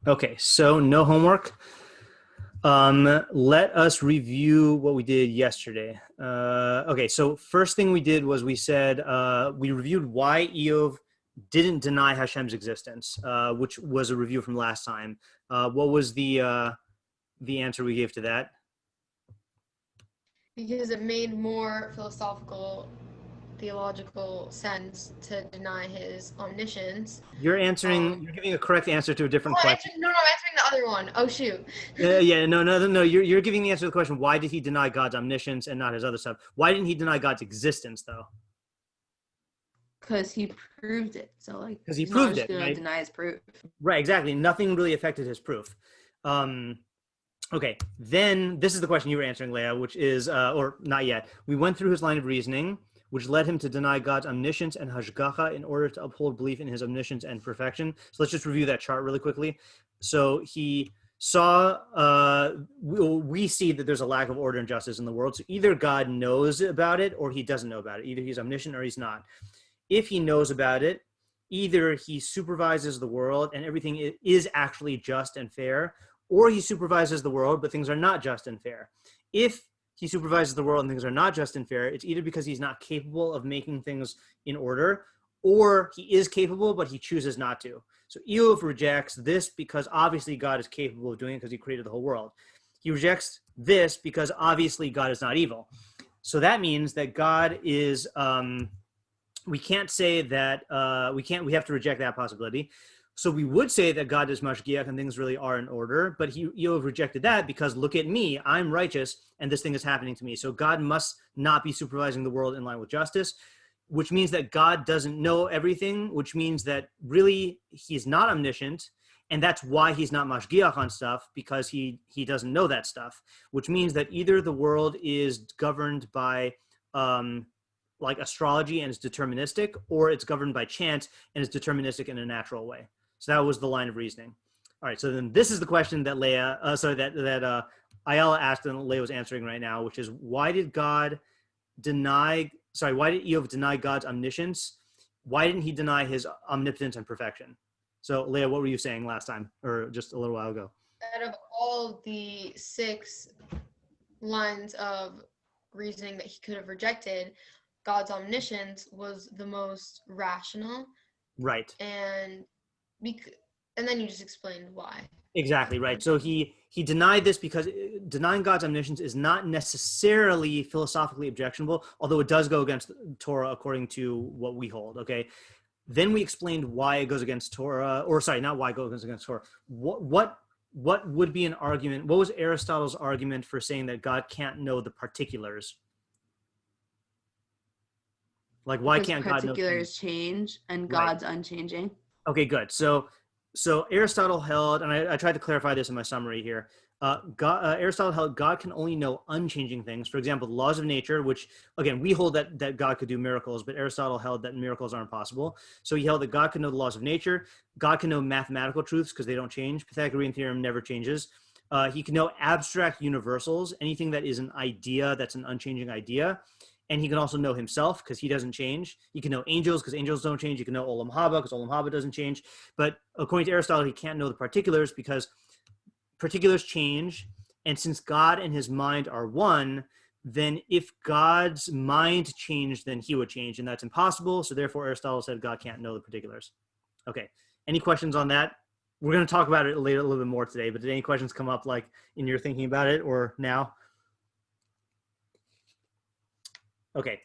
Okay, so no homework. Let us review what we did yesterday. Okay, so first thing we did was we said we reviewed why Iyov didn't deny Hashem's existence, which was a review from last time. What was the answer we gave to that? Because it made more philosophical, theological sense to deny his omniscience. You're Um, answering. You're giving a correct answer to a different oh, I'm question. answering, no, I'm answering the other one. Oh, shoot. Yeah, no. You're giving the answer to the question. Why did he deny God's omniscience and not his other stuff? Why didn't he deny God's existence though? Because he proved it. So like Because he he's not proved just it, gonna right? deny his proof. Right, exactly. Nothing really affected his proof. Um, okay, then this is the question you were answering, Leah, which is, or not yet. We went through his line of reasoning, which led him to deny God's omniscience and hashgacha in order to uphold belief in his omniscience and perfection. So let's just review that chart really quickly. So he saw, we see that there's a lack of order and justice in the world. So either God knows about it or he doesn't know about it. Either he's omniscient or he's not. If he knows about it, either he supervises the world and everything is actually just and fair, or he supervises the world, but things are not just and fair. If he supervises the world and things are not just and fair, it's either because he's not capable of making things in order, or he is capable, but he chooses not to. So Iyov rejects this because obviously God is capable of doing it because he created the whole world. He rejects this because obviously God is not evil. So that means that God is we can't say that we have to reject that possibility. So we would say that God is mashgiach and things really are in order, but Iyov rejected that because look at me, I'm righteous and this thing is happening to me. So God must not be supervising the world in line with justice, which means that God doesn't know everything, which means that really he's not omniscient, and that's why he's not mashgiach on stuff, because he doesn't know that stuff, which means that either the world is governed by like astrology and is deterministic, or it's governed by chance and is deterministic in a natural way. So that was the line of reasoning. All right, so then this is the question that Ayala asked and Leah was answering right now, which is why did Iyov deny God's omniscience? Why didn't he deny his omnipotence and perfection? So Leah, what were you saying last time, or just a little while ago? Out of all the 6 lines of reasoning that he could have rejected, God's omniscience was the most rational, Right. and and then you just explained why. Exactly right. So he denied this because denying God's omniscience is not necessarily philosophically objectionable, although it does go against Torah according to what we hold. Okay. Then we explained why it goes against Torah, or sorry, not why it goes against Torah. What would be an argument? What was Aristotle's argument for saying that God can't know the particulars? Like, why Because can't God know particulars change and Right. God's unchanging. Okay, good. So Aristotle held, and I tried to clarify this in my summary here. Aristotle held God can only know unchanging things. For example, the laws of nature, which again we hold that God could do miracles, but Aristotle held that miracles aren't possible. So he held that God can know the laws of nature. God can know mathematical truths because they don't change. Pythagorean theorem never changes. He can know abstract universals, anything that is an idea that's an unchanging idea. And he can also know himself because he doesn't change. He can know angels because angels don't change. He can know Olam Haba because Olam Haba doesn't change. But according to Aristotle, he can't know the particulars because particulars change. And since God and his mind are one, then if God's mind changed, then he would change. And that's impossible. So therefore, Aristotle said God can't know the particulars. Okay. Any questions on that? We're going to talk about it later a little bit more today. But did any questions come up like in your thinking about it or now? Okay.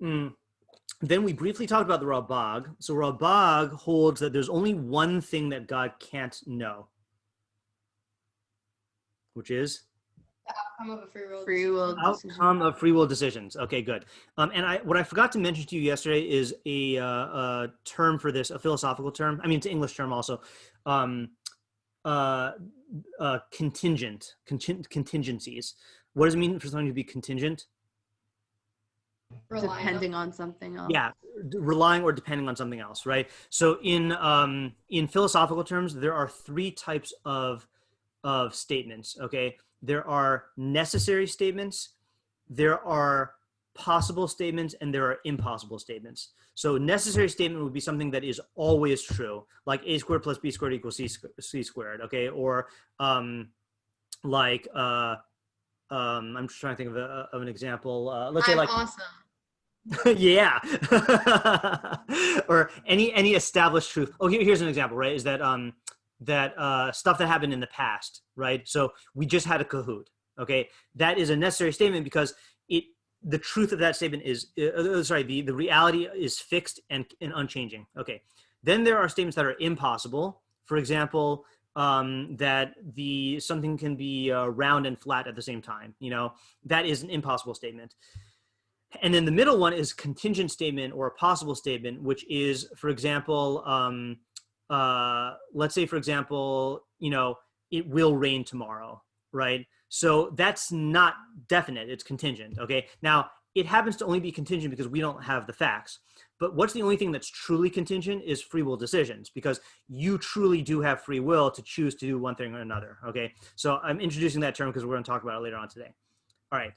Then we briefly talked about the Ralbag. So Ralbag holds that there's only one thing that God can't know, which is The outcome of a free will. Free will outcome of free will decisions. Okay, good. And what I forgot to mention to you yesterday is a term for this, a philosophical term. I mean, it's an English term also. Contingencies. What does it mean for something to be contingent? depending on something else. Yeah, relying or depending on something else, right? So in philosophical terms, there are 3 types of statements. Okay, there are necessary statements, there are possible statements and there are impossible statements. So necessary statement would be something that is always true, like a squared plus b squared equals c squared, okay? Or like, I'm just trying to think of an example. Let's say I'm like, awesome. yeah, or any established truth. Oh, here's an example, right? Is that stuff that happened in the past, right? So we just had a cahoot, okay? That is a necessary statement because the truth of that statement is, the reality is fixed and unchanging. Okay. Then there are statements that are impossible. For example, that something can be round and flat at the same time. That is an impossible statement. And then the middle one is contingent statement or a possible statement, which is, for example, let's say, for example, it will rain tomorrow, right? So that's not definite, it's contingent, okay? Now, it happens to only be contingent because we don't have the facts. But what's the only thing that's truly contingent is free will decisions, because you truly do have free will to choose to do one thing or another, okay? So I'm introducing that term because we're going to talk about it later on today. All right.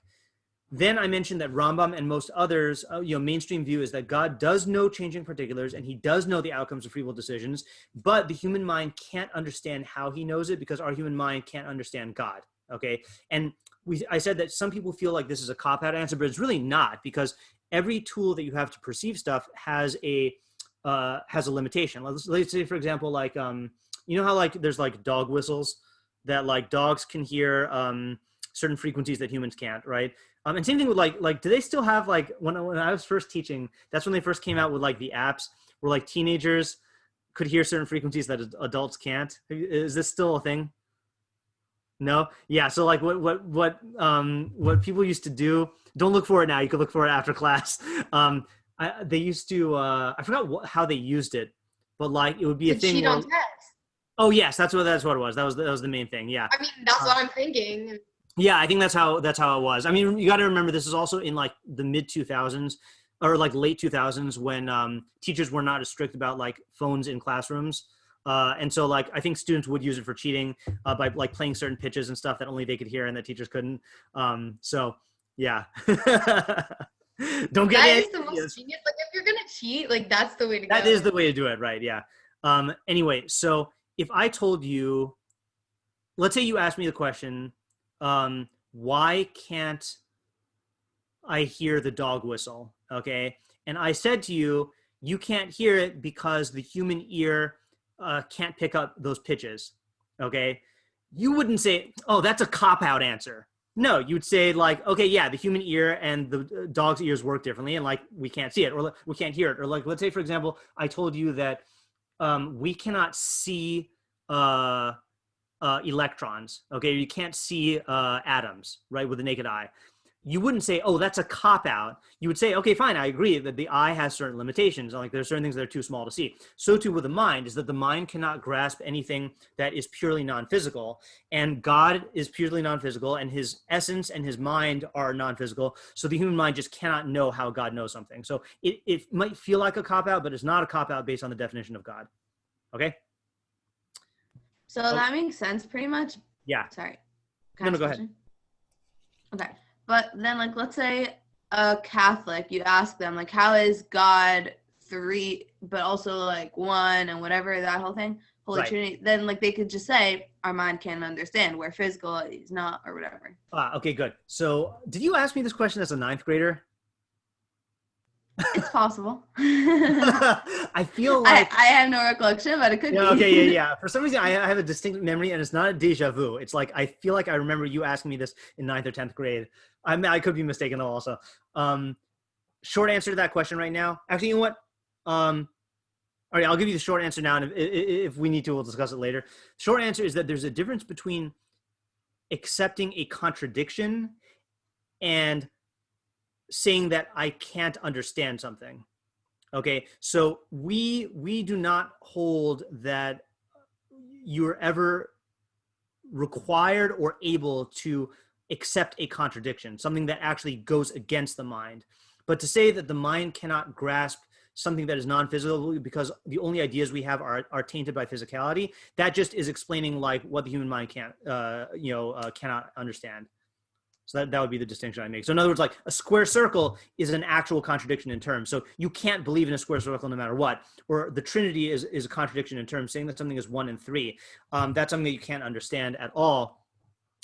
Then I mentioned that Rambam and most others, mainstream view is that God does know changing particulars and he does know the outcomes of free will decisions, but the human mind can't understand how he knows it because our human mind can't understand God, okay? And I said that some people feel like this is a cop-out answer, but it's really not, because every tool that you have to perceive stuff has a limitation. Let's say, for example, like, you know how like there's like dog whistles that like dogs can hear certain frequencies that humans can't, right? And same thing with like, do they still have like, when I was first teaching, that's when they first came out with like the apps where like teenagers could hear certain frequencies that adults can't. Is this still a thing? No? Yeah. So like what people used to do, don't look for it now. You could look for it after class. They used to, I forgot how they used it, but like it would be a thing cheat where, on tests. oh yes, that's what it was. That was the main thing. Yeah. I mean, that's what I'm thinking. Yeah, I think that's how it was. I mean, you got to remember this is also in like the mid 2000s or like late 2000s when teachers were not as strict about like phones in classrooms. And so like I think students would use it for cheating by like playing certain pitches and stuff that only they could hear and that teachers couldn't. So yeah. Don't get That it. is the most genius. Like if you're gonna cheat, like that's the way to go. That is the way to do it, right? Yeah. Anyway, so if I told you, let's say you asked me the question, why can't I hear the dog whistle? Okay. And I said to you, you can't hear it because the human ear can't pick up those pitches. Okay. You wouldn't say, oh, that's a cop-out answer. No, you'd say like, okay, yeah, the human ear and the dog's ears work differently and like we can't see it or we can't hear it. Or like, let's say, for example, I told you that we cannot see electrons, okay? You can't see atoms, right, with the naked eye. You wouldn't say, oh, that's a cop-out. You would say, okay, fine, I agree that the eye has certain limitations. Like there's certain things that are too small to see. So too with the mind, is that the mind cannot grasp anything that is purely non-physical. And God is purely non-physical, and his essence and his mind are non-physical. So the human mind just cannot know how God knows something. So it might feel like a cop-out, but it's not a cop-out based on the definition of God. Okay? So that makes sense pretty much. Yeah. Sorry. No, go ahead. Okay. But then, like, let's say a Catholic, you ask them, like, how is God three, but also, like, one and whatever, that whole thing, Holy Right. Trinity, then, like, they could just say, our mind can't understand, where physical is not, or whatever. Okay, good. So did you ask me this question as a ninth grader? It's possible. I feel like... I have no recollection, but it could be. Okay, yeah. For some reason, I have a distinct memory, and it's not a deja vu. It's like, I feel like I remember you asking me this in 9th or 10th grade. I could be mistaken, though, also. Short answer to that question right now. Actually, you know what? All right, I'll give you the short answer now, and if we need to, we'll discuss it later. Short answer is that there's a difference between accepting a contradiction and saying that I can't understand something. Okay, so we do not hold that you're ever required or able to accept a contradiction, something that actually goes against the mind. But to say that the mind cannot grasp something that is non-physical because the only ideas we have are tainted by physicality, that just is explaining like what the human mind cannot understand. So that would be the distinction I make. So in other words, like a square circle is an actual contradiction in terms. So you can't believe in a square circle no matter what. Or the Trinity is a contradiction in terms, saying that something is 1 and 3. That's something that you can't understand at all.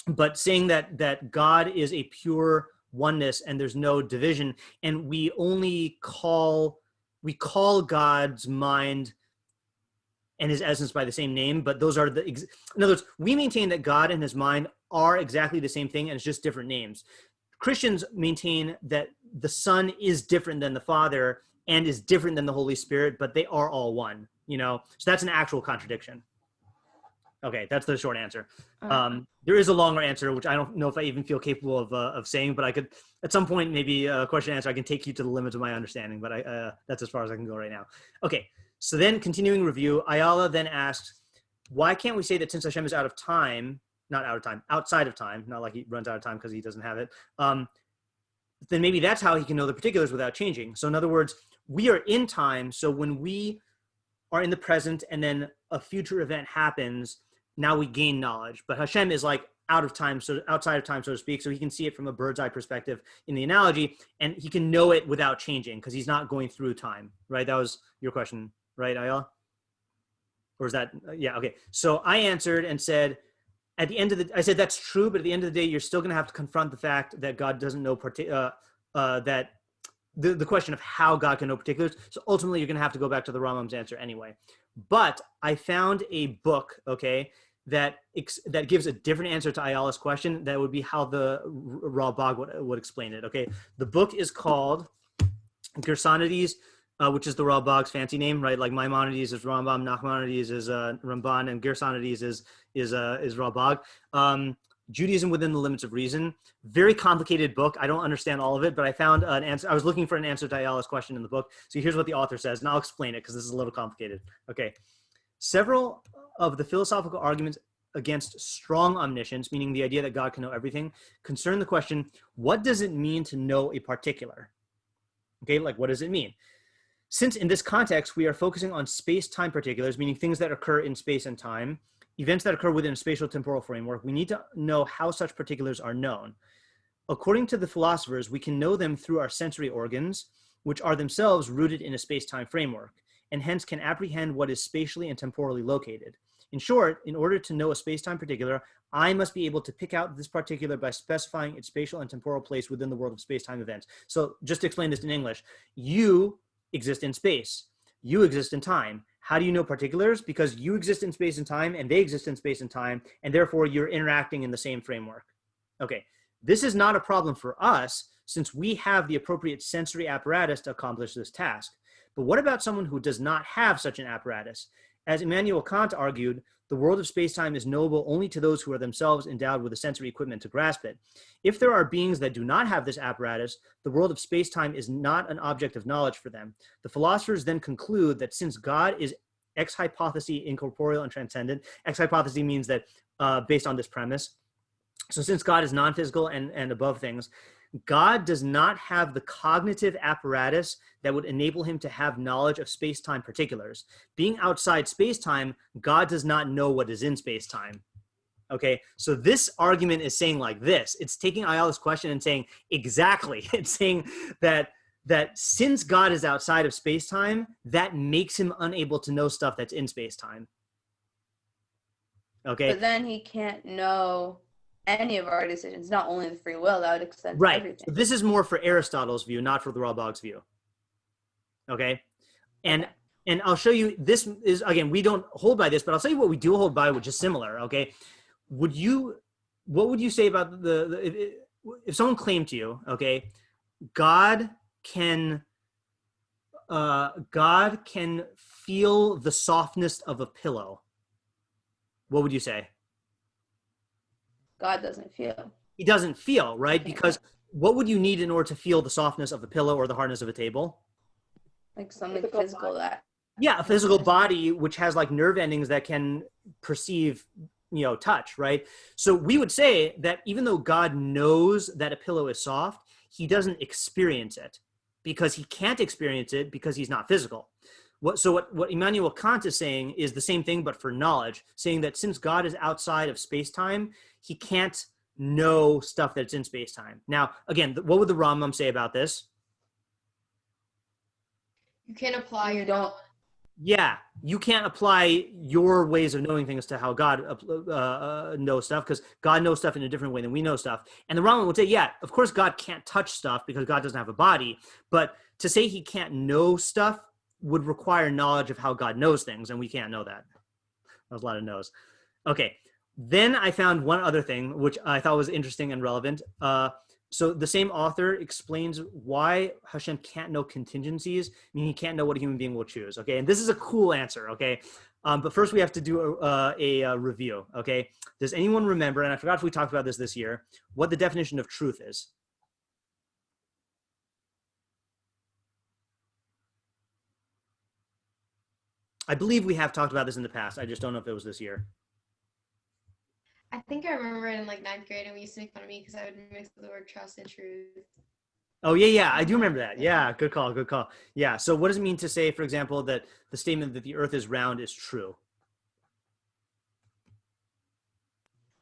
But saying that God is a pure oneness and there's no division, and we call God's mind and his essence by the same name, but those are in other words, we maintain that God and his mind are exactly the same thing, and it's just different names. Christians maintain that the Son is different than the Father and is different than the Holy Spirit, but they are all one, so that's an actual contradiction. Okay, that's the short answer. There is a longer answer, which I don't know if I even feel capable of saying, but I could, at some point, maybe a question and answer, I can take you to the limits of my understanding, but that's as far as I can go right now. Okay, so then continuing review, Ayala then asked, why can't we say that since Hashem is outside of time, not like he runs out of time because he doesn't have it, then maybe that's how he can know the particulars without changing. So in other words, we are in time, so when we are in the present and then a future event happens, now we gain knowledge. But Hashem is like out of time, so outside of time, so to speak, so he can see it from a bird's eye perspective in the analogy, and he can know it without changing because he's not going through time, right? That was your question, right, Ayala? Or is that, yeah, okay. So I answered and said, I said that's true, but at the end of the day, you're still going to have to confront the fact that God doesn't know, that the question of how God can know particulars. So ultimately, you're going to have to go back to the Rambam's answer anyway. But I found a book, okay, that gives a different answer to Ayala's question. That would be how the Ralbag would explain it, okay? The book is called Gersonides, which is the Ralbag's fancy name, right? Like Maimonides is Rambam, Nachmanides is Ramban, and Gersonides is Ralbag. Judaism Within the Limits of Reason. Very complicated book. I don't understand all of it, but I found an answer. I was looking for an answer to Ayala's question in the book. So here's what the author says, and I'll explain it because this is a little complicated. Okay. Several of the philosophical arguments against strong omniscience, meaning the idea that God can know everything, concern the question, what does it mean to know a particular? Okay, like what does it mean? Since in this context, we are focusing on space-time particulars, meaning things that occur in space and time, events that occur within a spatial temporal framework, we need to know how such particulars are known. According to the philosophers, we can know them through our sensory organs, which are themselves rooted in a space-time framework, and hence can apprehend what is spatially and temporally located. In short, in order to know a space-time particular, I must be able to pick out this particular by specifying its spatial and temporal place within the world of space-time events. So just to explain this in English, you exist in space. You exist in time. How do you know particulars? Because you exist in space and time, and they exist in space and time, and therefore you're interacting in the same framework. Okay, this is not a problem for us, since we have the appropriate sensory apparatus to accomplish this task. But what about someone who does not have such an apparatus? As Immanuel Kant argued, the world of space-time is knowable only to those who are themselves endowed with the sensory equipment to grasp it. If there are beings that do not have this apparatus, the world of space-time is not an object of knowledge for them. The philosophers then conclude that since God is ex hypothesi incorporeal and transcendent, ex hypothesi means that based on this premise, so since God is non-physical and above things, God does not have the cognitive apparatus that would enable him to have knowledge of space-time particulars. Being outside space-time, God does not know what is in space-time. Okay, so this argument is saying like this. It's taking Ayala's question and saying exactly. It's saying that since God is outside of space-time, that makes him unable to know stuff that's in space-time. Okay. But then he can't know any of our decisions, not only the free will, that would extend to right. everything. So this is more for Aristotle's view, not for the Ralbag's view. Okay. And I'll show you, this is, again, we don't hold by this, but I'll tell you what we do hold by, which is similar. Okay. What would you say about if someone claimed to you, okay, God can feel the softness of a pillow? What would you say? God doesn't feel. He doesn't feel, right? Because what would you need in order to feel the softness of a pillow or the hardness of a table? Like something physical that. Yeah, a physical body which has like nerve endings that can perceive, touch, right? So we would say that even though God knows that a pillow is soft, he doesn't experience it because he can't experience it because he's not physical. What Immanuel Kant is saying is the same thing, but for knowledge, saying that since God is outside of space-time, he can't know stuff that's in space-time. Now, again, what would the Rambam say about this? You can't apply your don't- knowledge. Yeah, you can't apply your ways of knowing things to how God knows stuff, because God knows stuff in a different way than we know stuff. And the Rambam would say, yeah, of course God can't touch stuff because God doesn't have a body, but to say he can't know stuff would require knowledge of how God knows things, and we can't know that. That was a lot of no's. Okay, then I found one other thing which I thought was interesting and relevant. So the same author explains why Hashem can't know contingencies, meaning he can't know what a human being will choose. Okay, and this is a cool answer. Okay, but first we have to do a review. Okay, does anyone remember? And I forgot if we talked about this year. What the definition of truth is? I believe we have talked about this in the past. I just don't know if it was this year. I think I remember it in like 9th grade, and we used to make fun of me because I would mix the word trust and truth. Oh, yeah, I do remember that. Yeah, good call. Yeah, so what does it mean to say, for example, that the statement that the earth is round is true?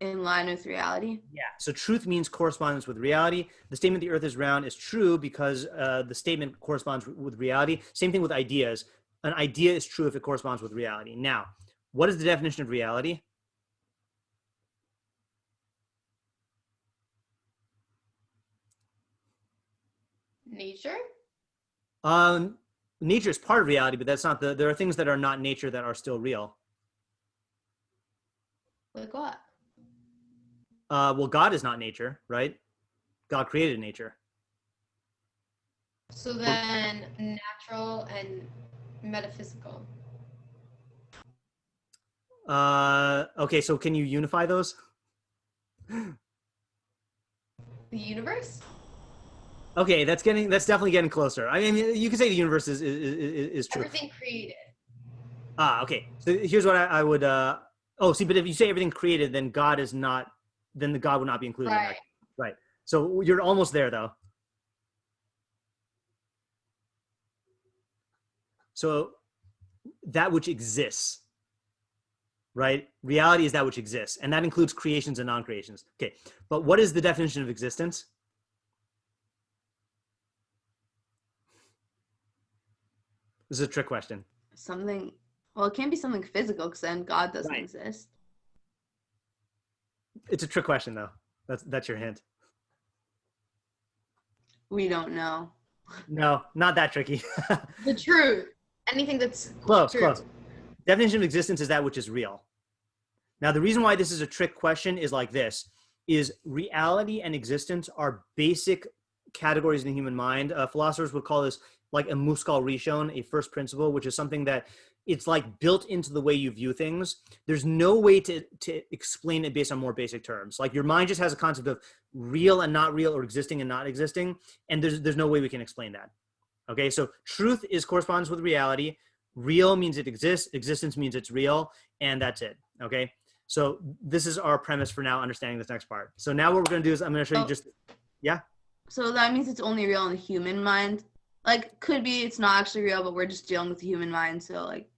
In line with reality. Yeah, so truth means correspondence with reality. The statement the earth is round is true because the statement corresponds with reality. Same thing with ideas. An idea is true if it corresponds with reality. Now, what is the definition of reality? Nature? Nature is part of reality, but that's not there are things that are not nature that are still real. Like what? Well, God is not nature, right? God created nature. So then natural and metaphysical. Okay, so can you unify those? The universe? Okay, that's definitely getting closer. I mean, you can say the universe is true. Everything created. Okay. So here's what I would. See, but if you say everything created, then God is not. Then the God would not be included in that. Right. So you're almost there, though. So that which exists, right? Reality is that which exists, and that includes creations and non-creations. Okay. But what is the definition of existence? This is a trick question. Something. Well, it can't be something physical because then God doesn't Right. exist. It's a trick question, though. That's your hint. We don't know. No, not that tricky. The truth. Anything that's Close. true. Definition of existence is that which is real. Now, the reason why this is a trick question is like this: is reality and existence are basic categories in the human mind. Philosophers would call this like a muskal rishon, a first principle, which is something that it's like built into the way you view things. There's no way to explain it based on more basic terms. Like your mind just has a concept of real and not real, or existing and not existing, and there's no way we can explain that. Okay, so truth corresponds with reality. Real means it exists. Existence means it's real, and that's it. Okay, so this is our premise for now understanding this next part. So now what we're going to do is I'm going to show you just, yeah. So that means it's only real in the human mind. Like, could be it's not actually real, but we're just dealing with the human mind. So like.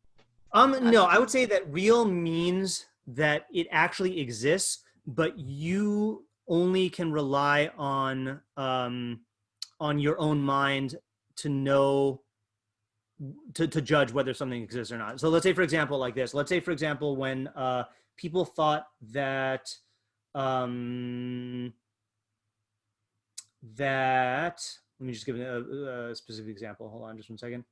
No, I would say that real means that it actually exists, but you only can rely on your own mind to know, to judge whether something exists or not. So let's say, for example, like this. Let's say, for example, when people thought that let me just give a specific example. Hold on just one second.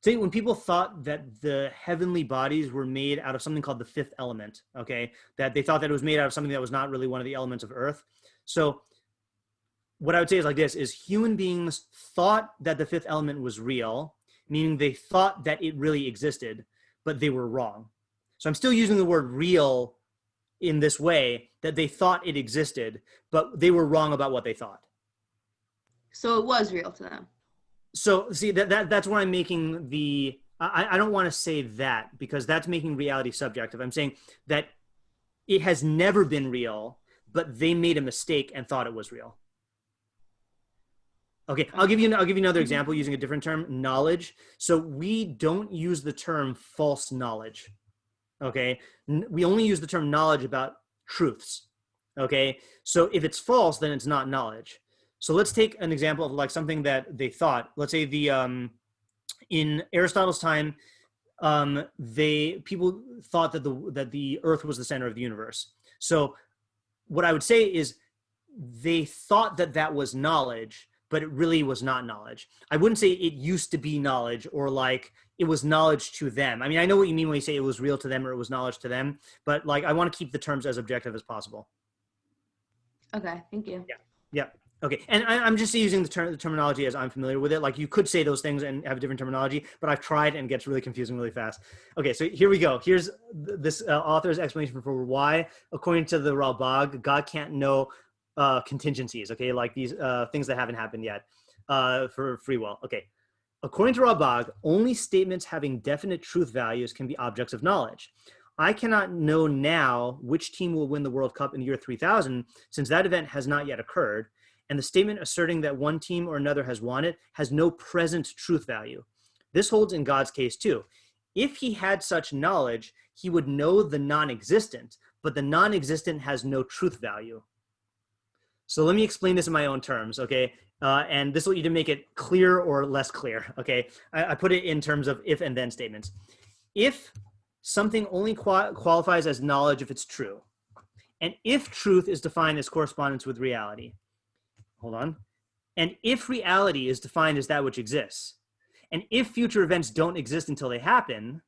Say when people thought that the heavenly bodies were made out of something called the fifth element, okay, that they thought that it was made out of something that was not really one of the elements of earth. So what I would say is like this, is human beings thought that the fifth element was real, meaning they thought that it really existed, but they were wrong. So I'm still using the word real in this way, that they thought it existed, but they were wrong about what they thought. So it was real to them. So see that's where I'm making the, I don't want to say that because that's making reality subjective. I'm saying that it has never been real, but they made a mistake and thought it was real. Okay, I'll give you another example using a different term, knowledge. So we don't use the term false knowledge. Okay, we only use the term knowledge about truths. Okay, so if it's false, then it's not knowledge. So let's take an example of like something that they thought. Let's say in Aristotle's time, people thought that the Earth was the center of the universe. So what I would say is they thought that was knowledge, but it really was not knowledge. I wouldn't say it used to be knowledge or like it was knowledge to them. I mean, I know what you mean when you say it was real to them or it was knowledge to them, but like I want to keep the terms as objective as possible. Okay, thank you. Yeah. Okay. And I'm just using the terminology as I'm familiar with it. Like you could say those things and have a different terminology, but I've tried and it gets really confusing really fast. Okay. So here we go. Here's this author's explanation for why, according to the Ralbag, God can't know contingencies. Okay. Like these things that haven't happened yet for free will. Okay. According to Ralbag, only statements having definite truth values can be objects of knowledge. I cannot know now which team will win the World Cup in the year 3000, since that event has not yet occurred, and the statement asserting that one team or another has won it has no present truth value. This holds in God's case too. If he had such knowledge, he would know the non-existent, but the non-existent has no truth value. So let me explain this in my own terms, okay? And this will either make it clear or less clear, okay? I put it in terms of if and then statements. If something only qualifies as knowledge if it's true, and if truth is defined as correspondence with reality, hold on, and if reality is defined as that which exists, and if future events don't exist until they happen,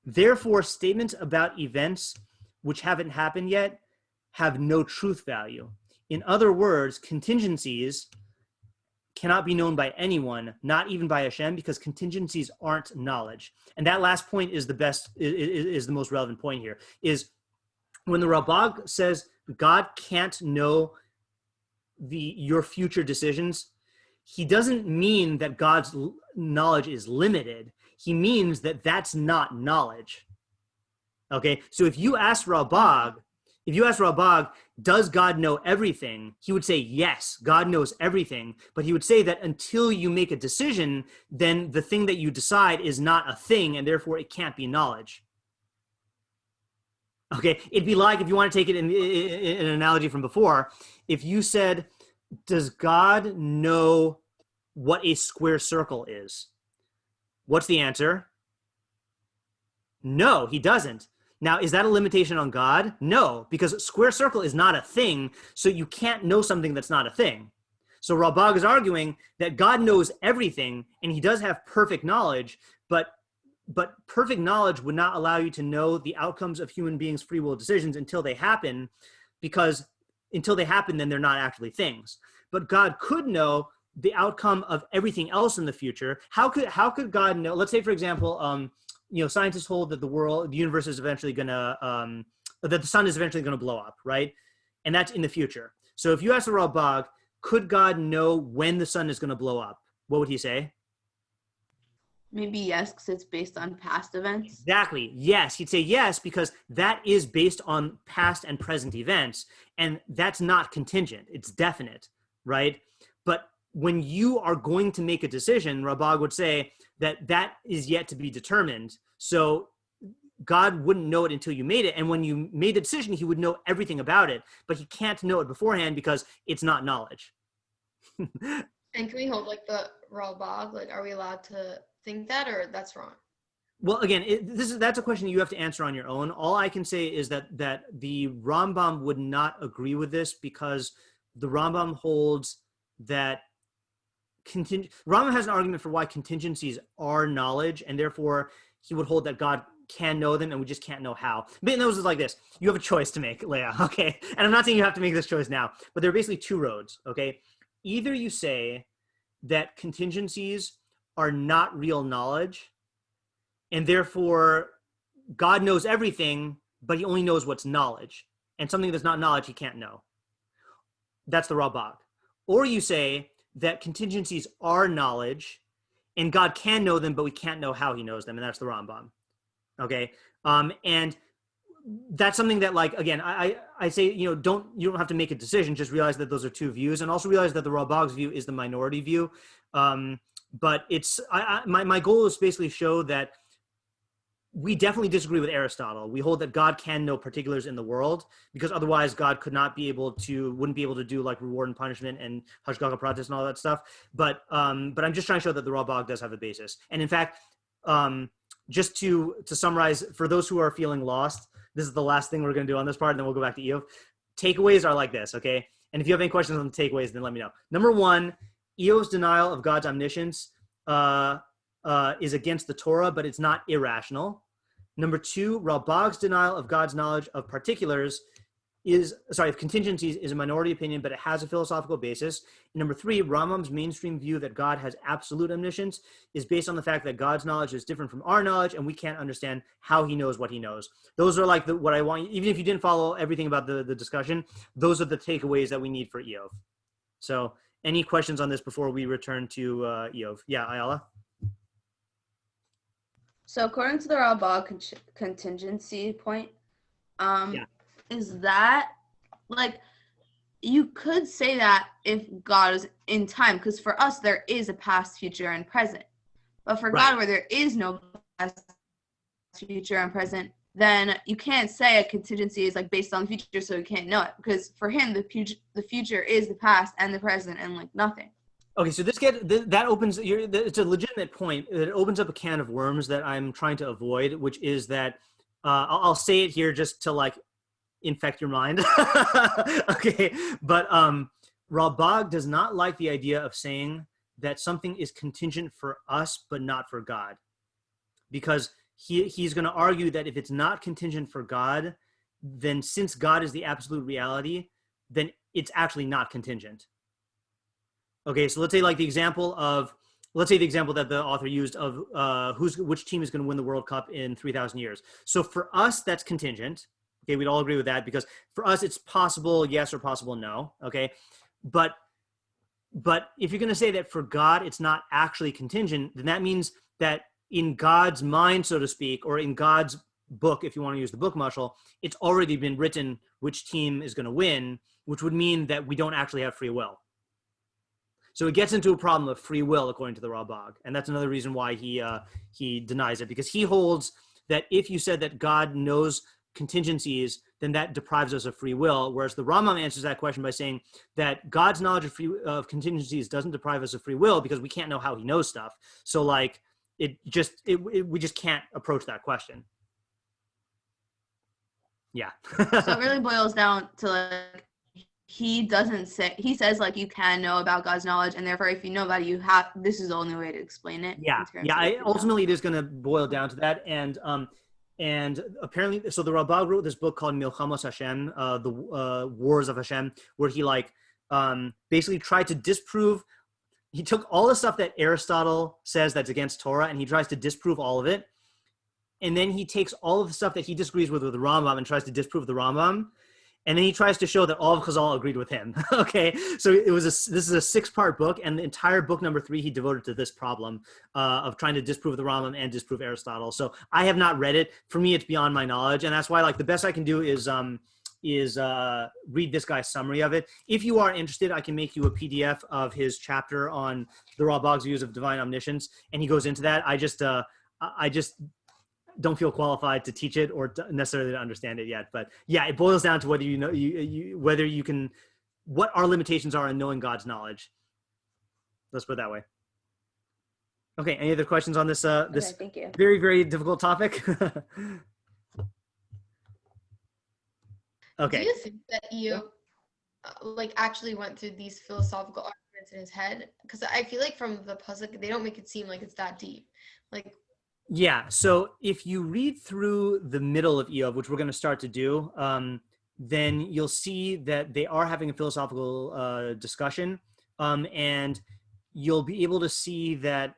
therefore statements about events which haven't happened yet have no truth value. In other words, contingencies cannot be known by anyone, not even by Hashem, because contingencies aren't knowledge. And that last point is the best, is the most relevant point here, is when the Ralbag says God can't know your future decisions, he doesn't mean that God's knowledge is limited. He means that that's not knowledge. Okay, so if you ask Ralbag, does God know everything? He would say, yes, God knows everything. But he would say that until you make a decision, then the thing that you decide is not a thing, and therefore it can't be knowledge. Okay, it'd be like, if you want to take it in an analogy from before, if you said, does God know what a square circle is? What's the answer? No, he doesn't. Now, is that a limitation on God? No, because square circle is not a thing, so you can't know something that's not a thing. So Ralbag is arguing that God knows everything, and he does have perfect knowledge, but perfect knowledge would not allow you to know the outcomes of human beings' free will decisions until they happen, because until they happen, then they're not actually things. But God could know the outcome of everything else in the future. How could God know? Let's say, for example, scientists hold that the universe is eventually gonna, that the sun is eventually gonna blow up, right? And that's in the future. So if you ask the Ralbag, could God know when the sun is gonna blow up? What would he say? Maybe yes, because it's based on past events. Exactly. Yes. He'd say yes, because that is based on past and present events. And that's not contingent. It's definite, right? But when you are going to make a decision, Ralbag would say that is yet to be determined. So God wouldn't know it until you made it. And when you made the decision, he would know everything about it, but he can't know it beforehand because it's not knowledge. And can we hold like the Ralbag? Like, are we allowed to think that, or that's wrong? Well, again, that's a question you have to answer on your own. All I can say is that the Rambam would not agree with this, because the Rambam holds that Rambam has an argument for why contingencies are knowledge, and therefore he would hold that God can know them and we just can't know how. But those is like this. You have a choice to make, Leah, okay? And I'm not saying you have to make this choice now, but there are basically two roads, okay? Either you say that contingencies are not real knowledge, and therefore God knows everything, but he only knows what's knowledge. And something that's not knowledge, he can't know. That's the Ralbag. Or you say that contingencies are knowledge, and God can know them, but we can't know how he knows them, and that's the Rambam. Okay? And that's something that, like, again, I say, you don't have to make a decision, just realize that those are two views, and also realize that the Ralbag's view is the minority view. But it's my goal is basically show that we definitely disagree with Aristotle. We hold that God can know particulars in the world, because otherwise God wouldn't be able to do like reward and punishment and hashgacha pratis and all that stuff. But I'm just trying to show that the Ralbag does have a basis. And in fact, just to summarize, for those who are feeling lost, this is the last thing we're going to do on this part, and then we'll go back to Iyov. Takeaways are like this, okay? And if you have any questions on the takeaways, then let me know. Number one, Iyov's denial of God's omniscience is against the Torah, but it's not irrational. Number two, Ralbag's denial of God's knowledge of particulars of contingencies is a minority opinion, but it has a philosophical basis. And number three, Rambam's mainstream view that God has absolute omniscience is based on the fact that God's knowledge is different from our knowledge, and we can't understand how he knows what he knows. Those are like what I want, even if you didn't follow everything about the discussion, those are the takeaways that we need for Iyov. So any questions on this before we return to Iyov? Yeah, Ayala? So according to the Ralbag contingency point, is that, like, you could say that if God is in time, because for us there is a past, future, and present. But for God, where there is no past, future, and present, then you can't say a contingency is like based on the future, so you can't know it, because for him the future is the past and the present and like nothing. Okay, so that opens, it's a legitimate point. It opens up a can of worms that I'm trying to avoid, which is that, I'll say it here just to like infect your mind. Okay, but Ralbag does not like the idea of saying that something is contingent for us, but not for God. Because he's going to argue that if it's not contingent for God, then since God is the absolute reality, then it's actually not contingent. Okay, so let's say the example that the author used of which team is going to win the World Cup in 3,000 years. So for us, that's contingent. Okay, we'd all agree with that, because for us, it's possible yes or possible no. Okay, but if you're going to say that for God, it's not actually contingent, then that means that in God's mind, so to speak, or in God's book, if you want to use the book mashal, it's already been written which team is going to win, which would mean that we don't actually have free will. So it gets into a problem of free will, according to the Ralbag. And that's another reason why he denies it, because he holds that if you said that God knows contingencies, then that deprives us of free will. Whereas the Rambam answers that question by saying that God's knowledge of contingencies doesn't deprive us of free will, because we can't know how he knows stuff. So like we just can't approach that question. Yeah. So it really boils down to like, he says like you can know about God's knowledge, and therefore if you know about it, this is the only way to explain it. Yeah. Ultimately it is going to boil down to that. And apparently, so the Ralbag wrote this book called Milchamos Hashem, the Wars of Hashem, where he basically tried to disprove. He took all the stuff that Aristotle says that's against Torah, and he tries to disprove all of it. And then he takes all of the stuff that he disagrees with the Rambam and tries to disprove the Rambam. And then he tries to show that all of Chazal agreed with him. Okay, so this is a 6-part book, and the entire book number 3 he devoted to this problem of trying to disprove the Rambam and disprove Aristotle. So I have not read it. For me, it's beyond my knowledge, and that's why like the best I can do is read this guy's summary of it. If you are interested, I can make you a PDF of his chapter on the Ralbag's views of divine omniscience, and he goes into that. I just don't feel qualified to teach it or necessarily to understand it yet. But yeah, it boils down to whether you know whether you can, what our limitations are in knowing God's knowledge. Let's put it that way. Okay, any other questions on this this thank you. Very, very difficult topic? Okay. Do you think that you actually went through these philosophical arguments in his head? Because I feel like from the pasuk, they don't make it seem like it's that deep. Yeah, so if you read through the middle of Iyov, which we're going to start to do, then you'll see that they are having a philosophical discussion, and you'll be able to see that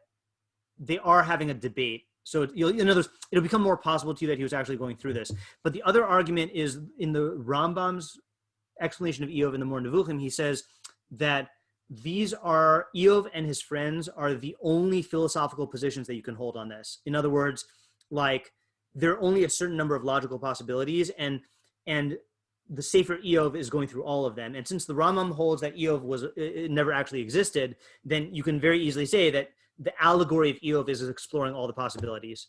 they are having a debate. So in other words, it'll become more possible to you that he was actually going through this. But the other argument is in the Rambam's explanation of Iyov in the Mor Nevuchim, he says that Iyov and his friends are the only philosophical positions that you can hold on this. In other words, there are only a certain number of logical possibilities, and the Sefer Iyov is going through all of them. And since the Rambam holds that Iyov never actually existed, then you can very easily say that the allegory of Iyov is exploring all the possibilities.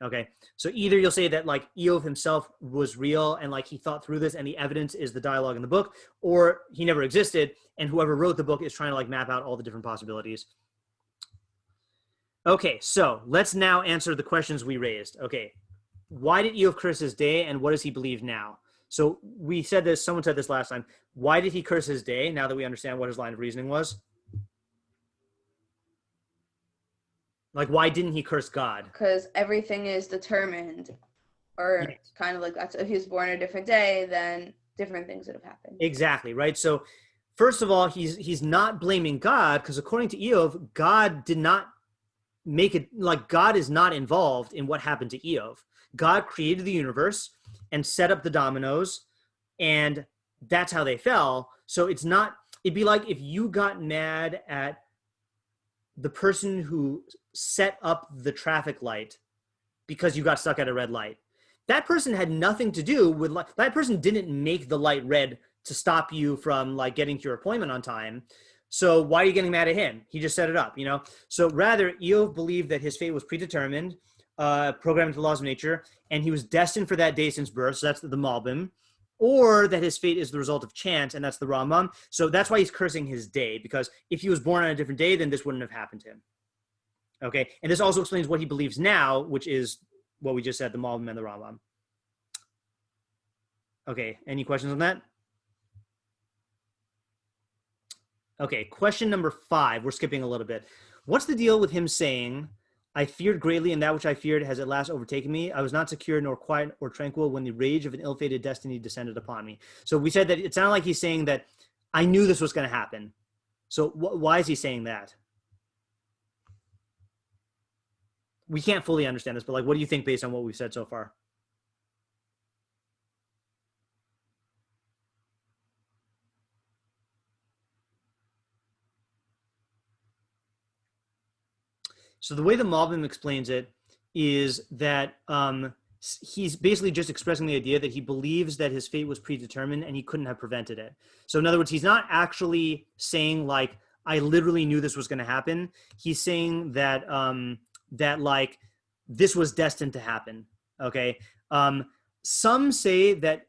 Okay, so either you'll say that like Iyov himself was real and like he thought through this and the evidence is the dialogue in the book, or he never existed and whoever wrote the book is trying to like map out all the different possibilities. Okay, so let's now answer the questions we raised. Okay, why did Iyov curse his day and what does he believe now? So we said this, someone said this last time. Why did he curse his day now that we understand what his line of reasoning was? Like, why didn't he curse God? Because everything is determined, or Yes. kind of like that. So if he was born a different day, then different things would have happened. Exactly, right? So first of all, he's not blaming God because according to Iyov, God did not make it, like God is not involved in what happened to Iyov. God created the universe and set up the dominoes, and that's how they fell. So it's not, it'd be like if you got mad at the person who set up the traffic light because you got stuck at a red light. That person had nothing to do with, that person didn't make the light red to stop you from like getting to your appointment on time. So why are you getting mad at him? He just set it up, you know? So rather, Iyov believed that his fate was predetermined, programmed into the laws of nature, and he was destined for that day since birth. So that's the Malbim. Or that his fate is the result of chance, and that's the Rambam. So that's why he's cursing his day, because if he was born on a different day, then this wouldn't have happened to him. Okay, and this also explains what he believes now, which is what we just said, the Malbim and the Rambam. Okay, any questions on that? Okay, question number 5. We're skipping a little bit. What's the deal with him saying, I feared greatly, and that which I feared has at last overtaken me. I was not secure nor quiet or tranquil when the rage of an ill-fated destiny descended upon me. So we said that it sounded like he's saying that I knew this was going to happen. So why is he saying that? We can't fully understand this, but like, what do you think based on what we've said so far? So the way the Malbim explains it is that he's basically just expressing the idea that he believes that his fate was predetermined and he couldn't have prevented it. So in other words, he's not actually saying like, I literally knew this was going to happen. He's saying that that like this was destined to happen. Okay. Some say that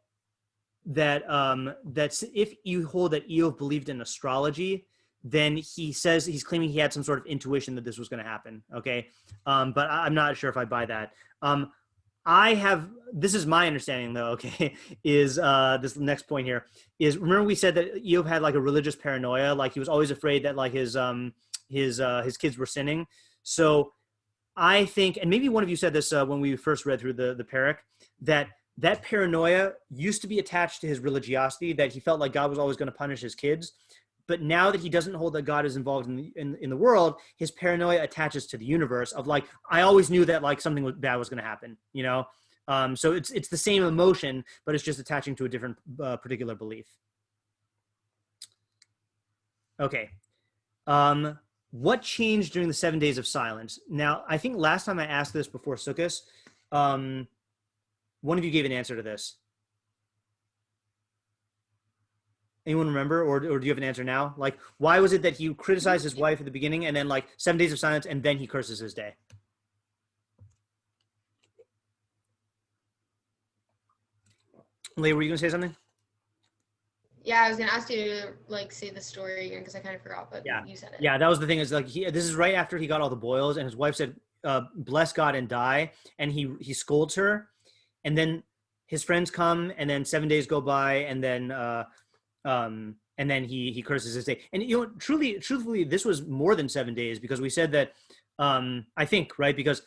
that's if you hold that Iyov believed in astrology, then he says he's claiming he had some sort of intuition that this was going to happen. Okay. But I'm not sure if I buy that. This is my understanding though, okay, is this next point here is, remember we said that Iyov had like a religious paranoia, like he was always afraid that like his kids were sinning. So I think, and maybe one of you said this when we first read through the parak, that paranoia used to be attached to his religiosity, that he felt like God was always going to punish his kids. But now that he doesn't hold that God is involved in the world, his paranoia attaches to the universe of like, I always knew that like something bad was going to happen, you know? So it's the same emotion, but it's just attaching to a different particular belief. Okay. What changed during the 7 days of silence? Now, I think last time I asked this before Sukkot, one of you gave an answer to this. Anyone remember, or do you have an answer now? Like, why was it that he criticized his wife at the beginning and then like 7 days of silence and then he curses his day? Leah, were you going to say something? Yeah, I was gonna ask you to like say the story again because I kind of forgot, but Yeah. you said it. Yeah, that was the thing, is like this is right after he got all the boils and his wife said, bless God and die. And he scolds her, and then his friends come, and then 7 days go by, and then he curses his day. And you know, truthfully, this was more than 7 days, because we said that I think, right, because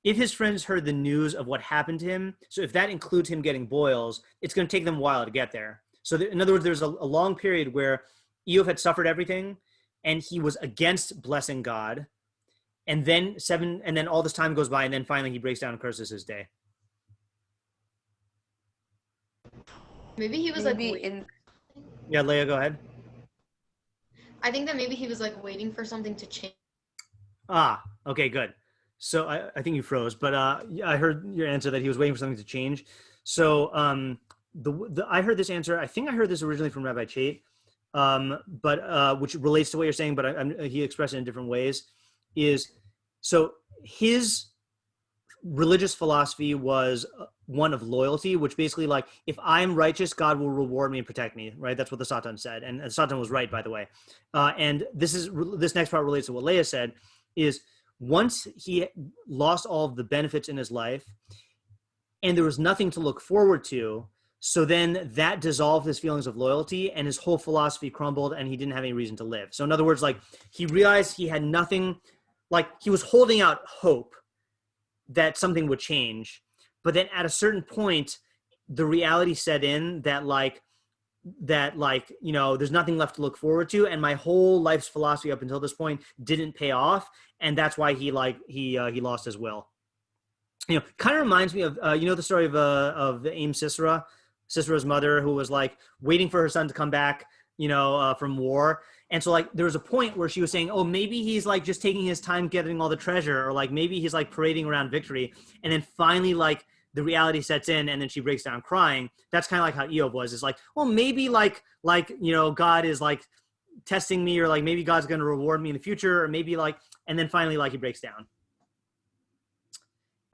if his friends heard the news of what happened to him, so if that includes him getting boils, it's going to take them a while to get there. So in other words, there's a long period where Iyov had suffered everything and he was against blessing God. And then all this time goes by, and then finally he breaks down and curses his day. Maybe he was Yeah, Leah, go ahead. I think that maybe he was like waiting for something to change. Ah, okay, good. So I think you froze, but I heard your answer that he was waiting for something to change. So I heard this answer. I think I heard this originally from Rabbi Chait, but which relates to what you're saying, but he expressed it in different ways. Is so his religious philosophy was one of loyalty, which basically like, if I'm righteous, God will reward me and protect me, right? That's what the Satan said. And Satan was right, by the way. And this next part relates to what Leah said, is once he lost all of the benefits in his life and there was nothing to look forward to, so then that dissolved his feelings of loyalty and his whole philosophy crumbled and he didn't have any reason to live. So in other words, like, he realized he had nothing, like he was holding out hope that something would change. But then at a certain point, the reality set in that there's nothing left to look forward to. And my whole life's philosophy up until this point didn't pay off. And that's why he lost his will. Kind of reminds me of, the story of the Aim Sisera's mother, who was like waiting for her son to come back, from war. And so like, there was a point where she was saying, oh, maybe he's like just taking his time getting all the treasure, or like maybe he's like parading around victory. And then finally, like, the reality sets in and then she breaks down crying. That's kind of like how Iyov was. It's like, well, maybe God is like testing me, or like maybe God's going to reward me in the future, or maybe like, and then finally like he breaks down.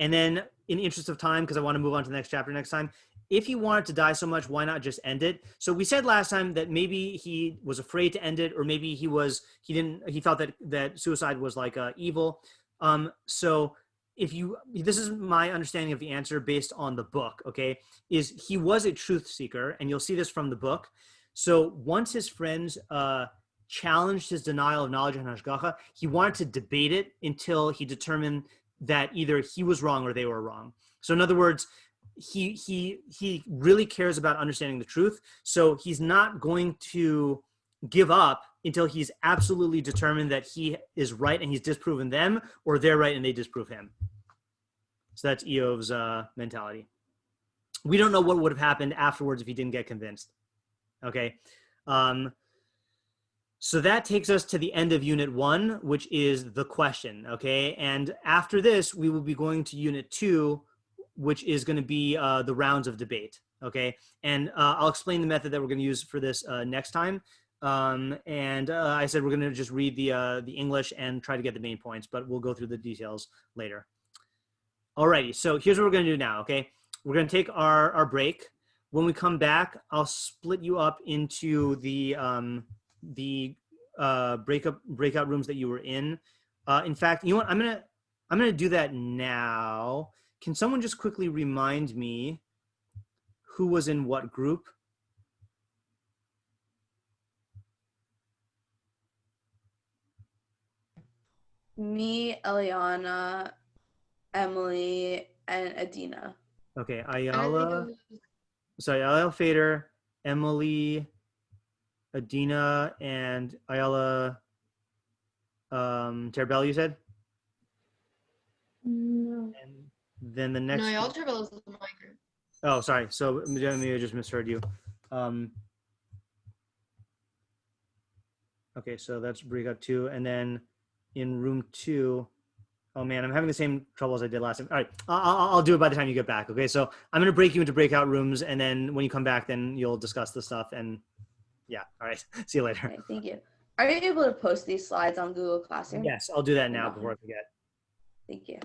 And then in the interest of time, because I want to move on to the next chapter next time, if he wanted to die so much, why not just end it? So we said last time that maybe he was afraid to end it, or maybe he felt that suicide was like evil. So this is my understanding of the answer based on the book, okay, is he was a truth seeker, and you'll see this from the book. So once his friends challenged his denial of knowledge and hashgacha, he wanted to debate it until he determined that either he was wrong or they were wrong. So in other words, he really cares about understanding the truth. So he's not going to give up until he's absolutely determined that he is right and he's disproven them, or they're right and they disprove him. So that's Iyov's mentality. We don't know what would have happened afterwards if he didn't get convinced. Okay. So that takes us to the end of Unit 1, which is the question. Okay. And after this, we will be going to Unit 2, which is going to be the rounds of debate. Okay. And I'll explain the method that we're going to use for this next time. I said we're going to just read the English and try to get the main points, but we'll go through the details later. Alrighty, so here's what we're going to do now, okay? We're going to take our break. When we come back, I'll split you up into the breakout rooms that you were in. In fact, you know what? I'm gonna do that now. Can someone just quickly remind me who was in what group? Me, Eliana, Emily, and Adina. Okay, Ayala Fader, Emily, Adina, and Ayala Terbell, you said? No. And then the next... No, Ayala Terbell is my group. Oh, sorry. So maybe I just misheard you. Okay, so that's breakout 2. And then in room 2... Oh man, I'm having the same trouble as I did last time. All right, I'll do it by the time you get back. Okay, so I'm gonna break you into breakout rooms, and then when you come back, then you'll discuss the stuff. And yeah, all right. See you later. Okay, thank you. Are you able to post these slides on Google Classroom? Yes, I'll do that now before I forget. Thank you.